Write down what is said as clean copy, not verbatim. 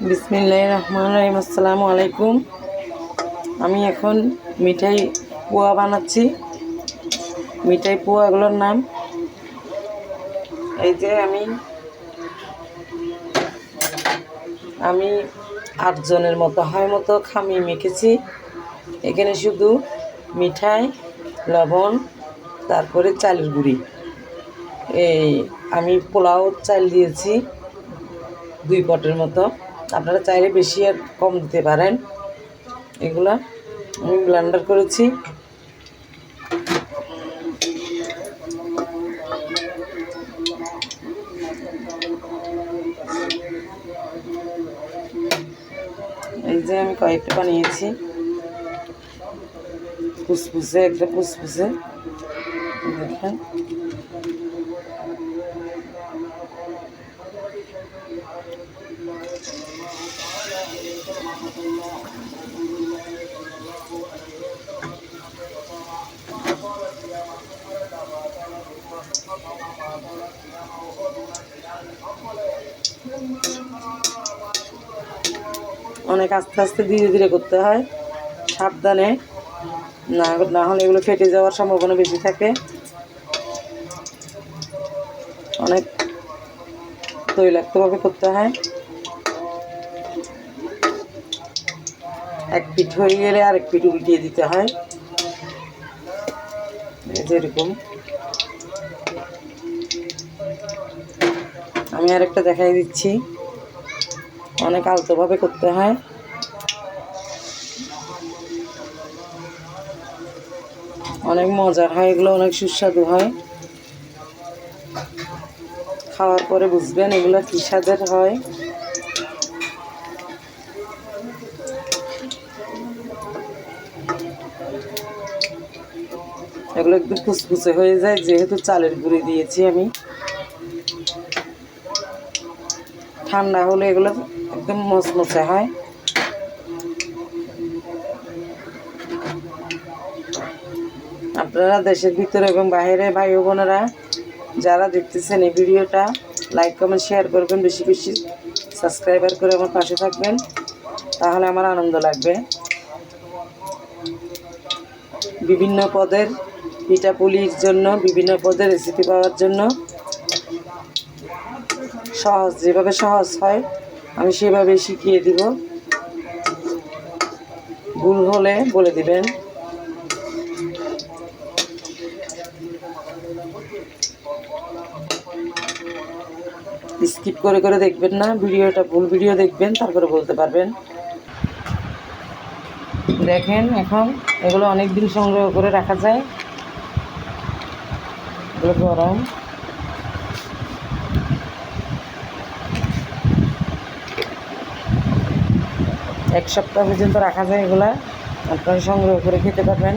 বিসমিল্লাহির রহমানির রহিম। আসসালামু আলাইকুম। আমি এখন মিঠাই পোয়া বানাচ্ছি। মিঠাই পোয়াগুলোর নাম এই যে আমি 8 জনের মতো খামি মেখেছি। এখানে শুধু মিঠাই, লবণ, তারপরে চালের গুঁড়ি। এই আমি পোলাও চাল দিয়েছি 2 পটের মতো। আপনারা চাইলে বেশি আর কম দিতে পারেন। এগুলা আমি ব্লেন্ডার করেছি। এই যে আমি কয়েকটা বানিয়েছি, ফুসফুসে, একটা ফুসফুসে দেখেন। অনেক আস্তে আস্তে ধীরে ধীরে করতে হয়, সাবধানে, না হলে এগুলো ফেটে যাওয়ার সম্ভাবনা বেশি থাকে। অনেক তৈলাক্তভাবে করতে হয়। এক পিঠ হয়ে গেলে আরেক পিঠ উল্টিয়ে দিতে হয়, যেরকম। আমি আরেকটা দেখাই দিচ্ছি। অনেক আলতোভাবে করতে হয়। অনেক মজার হয় এগুলো, অনেক সুস্বাদু হয়। খাওয়ার পরে বুঝবেন এগুলো কী স্বাদের হয়। এগুলো একদম ফুসফুসে হয়ে যায়, যেহেতু চালের গুঁড়ি দিয়েছি আমি। ঠান্ডা হলে এগুলো একদম মচমচে হয়। আপনারা দেশের ভিতরে এবং বাইরে ভাই ও বোনেরা যারা দেখতেছেন এই ভিডিওটা, লাইক কমেন্ট শেয়ার করবেন, বেশি বেশি সাবস্ক্রাইবার করে আমার পাশে থাকবেন, তাহলে আমার আনন্দ লাগবে। বিভিন্ন পদের পিঠাপুলির জন্য, বিভিন্ন পদের রেসিপি পাওয়ার জন্য যেভাবে সহজ হয় আমি সেভাবেই শিখিয়ে দিব। ভুল হলে বলে দিবেন। স্কিপ করে করে দেখবেন না, ভিডিওটা ভুল ভিডিও দেখবেন, তারপরে বলতে পারবেন। দেখেন এখন এগুলো অনেক দিন সংগ্রহ করে রাখা যায়। এগুলো গরম। এক সপ্তাহ পর্যন্ত রাখা যায় এগুলা, আপনারা সংগ্রহ করে খেতে পারবেন।